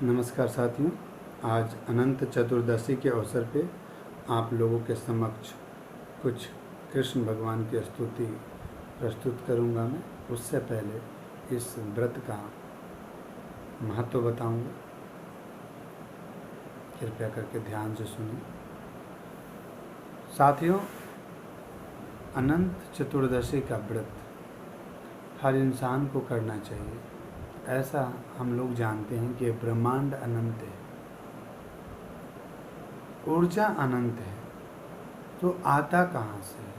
नमस्कार साथियों, आज अनंत चतुर्दशी के अवसर पे आप लोगों के समक्ष कुछ कृष्ण भगवान की स्तुति प्रस्तुत करूंगा। मैं उससे पहले इस व्रत का महत्व बताऊंगा। कृपया करके ध्यान से सुनिए। साथियों, अनंत चतुर्दशी का व्रत हर इंसान को करना चाहिए। ऐसा हम लोग जानते हैं कि ब्रह्मांड अनंत है, ऊर्जा अनंत है, तो आता कहाँ से है?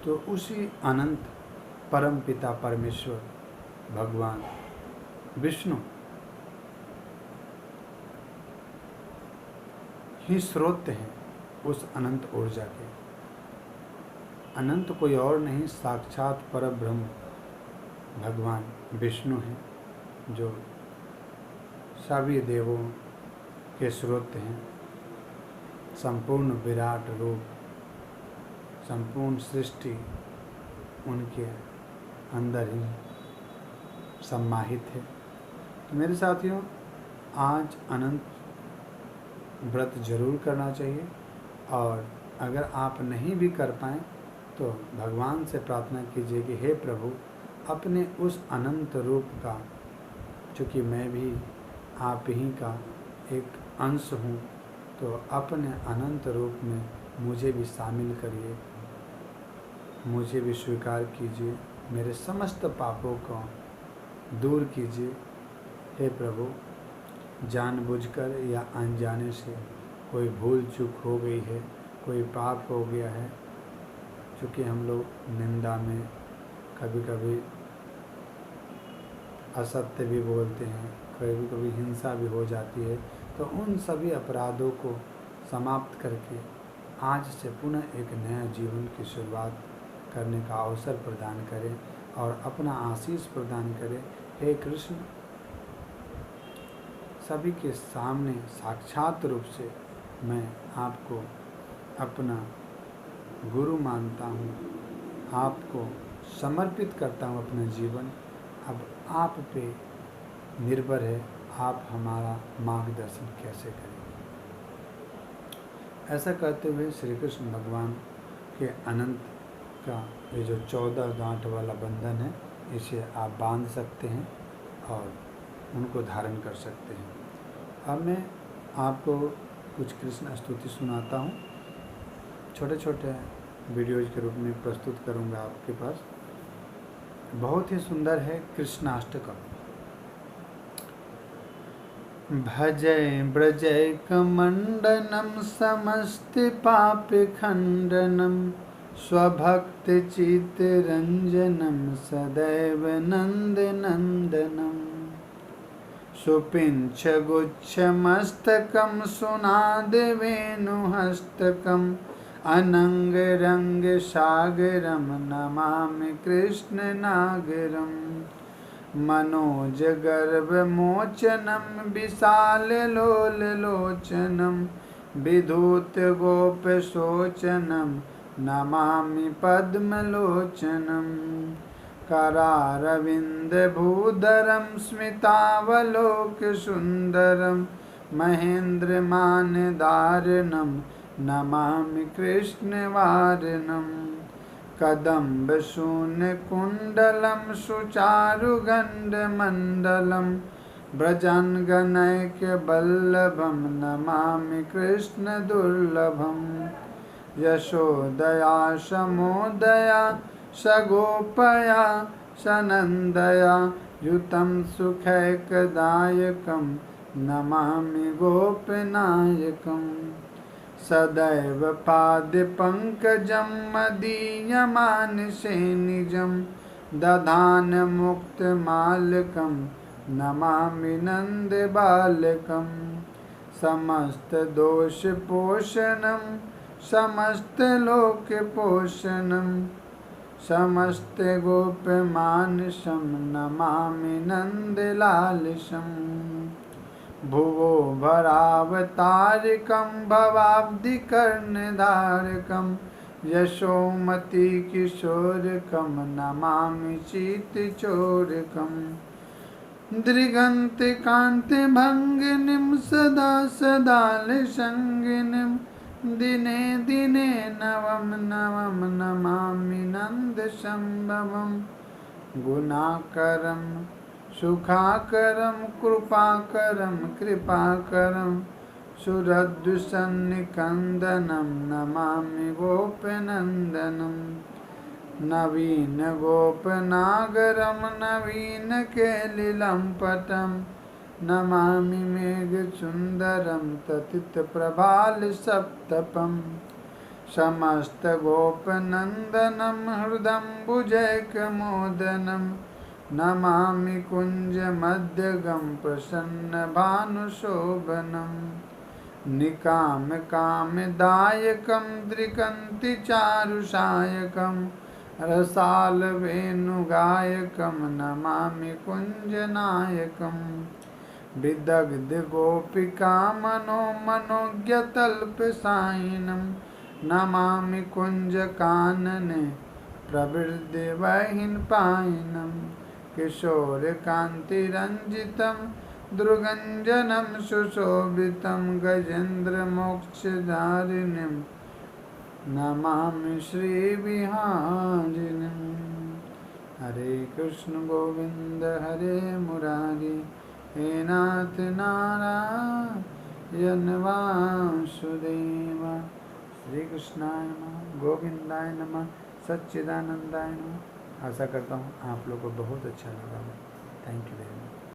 तो उसी अनंत परम पिता परमेश्वर भगवान विष्णु ही स्रोत हैं उस अनंत ऊर्जा के। अनंत कोई और नहीं, साक्षात परब्रह्म भगवान विष्णु हैं, जो सभी देवों के स्रोत हैं। संपूर्ण विराट रूप, संपूर्ण सृष्टि उनके अंदर ही समाहित है। तो मेरे साथियों, आज अनंत व्रत जरूर करना चाहिए, और अगर आप नहीं भी कर पाएँ तो भगवान से प्रार्थना कीजिए कि हे प्रभु, अपने उस अनंत रूप का, चूँकि मैं भी आप ही का एक अंश हूँ, तो अपने अनंत रूप में मुझे भी शामिल करिए, मुझे भी स्वीकार कीजिए, मेरे समस्त पापों को दूर कीजिए। हे प्रभु, जानबूझकर या अनजाने से कोई भूल चूक हो गई है, कोई पाप हो गया है, चूँकि हम लोग निंदा में कभी कभी असत्य भी बोलते हैं, कभी कभी हिंसा भी हो जाती है, तो उन सभी अपराधों को समाप्त करके आज से पुनः एक नया जीवन की शुरुआत करने का अवसर प्रदान करें और अपना आशीष प्रदान करें। हे कृष्ण, सभी के सामने साक्षात रूप से मैं आपको अपना गुरु मानता हूँ, आपको समर्पित करता हूँ अपना जीवन। अब आप पे निर्भर है, आप हमारा मार्गदर्शन कैसे करेंगे। ऐसा करते हुए श्री कृष्ण भगवान के अनंत का ये जो 14 गांठ वाला बंधन है, इसे आप बांध सकते हैं और उनको धारण कर सकते हैं। अब मैं आपको कुछ कृष्ण स्तुति सुनाता हूँ, छोटे छोटे वीडियोज के रूप में प्रस्तुत करूँगा आपके पास। बहुत ही सुंदर है कृष्णाष्टकम। भजय ब्रजैकमण्डनं समस्तिपापखण्डनं स्वभक्तचित्तरञ्जनं सदैव नन्दनन्दनं सुपिञ्छगुच्छमस्तकं सुनादवेणुहस्तकम् अनङ्गरङ्गसागरं नमामि कृष्णनागरम् मनोजगर्भमोचनं विशाललोललोचनं विधूतगोपशोचनं नमामि पद्मलोचनं करारविन्दभूधरं स्मितावलोकसुन्दरं महेन्द्रमानदारणं नमामि कृष्णवारणम् कदम्बशून्यकुण्डलं सुचारुगण्डमण्डलं व्रजनगणैकवल्लभं नमामि कृष्णदुर्लभं यशोदया समोदया सगोपया सनन्दया युतं सुखैकदायकं नमामि गोपनायकम् सदैव पादपङ्कजं मदीयमानसे निजं दधानमुक्तमालकं नमामि नन्दबालकं समस्तदोषपोषणं समस्तलोकपोषणं समस्तगोपमानसं नमामि नन्दलालसम् भुवो भरावतारकं भवाब्धिकर्णधारकं यशोमतिकिशोरकं नमामि चित्तचोरकं दृगन्तिकान्तिभङ्गिनीं सदा सदालसङ्गिनीं दिने दिने नवं नवं नमामि नन्दसम्भवं गुणाकरं सुखाकरं कृपाकरं कृपाकरं सुरद्दुसन्निकन्दनं नमामि गोपनन्दनं नवीन गोपनागरं नवीन केलिलं पटं नमामि मेघसुन्दरं ततितप्रभालसप्तपं समस्त गोपनन्दनं हृदम्बुजैकमोदनं नमामि कुञ्जमध्यगं प्रसन्नभानुशोभनं निकामकामदायकं दृगन्तिचारुसायकं रसालवेणुगायकं नमामि कुञ्जनायकं विदग्धगोपिका मनोज्ञतल्पसायिनं नमामि कुञ्जकानने प्रवृद्धिवहिन्पायिनं किशोरकान्तिरञ्जितं दृगञ्जनं सुशोभितं गजेन्द्रमोक्षधारिणीं नमामि श्रीविहारिणीं हरे कृष्ण गोविंद हरे मुरारी हे नाथ नारायण वासुदेव श्री कृष्णाय नमः गोविंदाय नमः सच्चिदानंदाय नमः। आशा करता हूँ आप लोगों को बहुत अच्छा लगा। Thank you very much.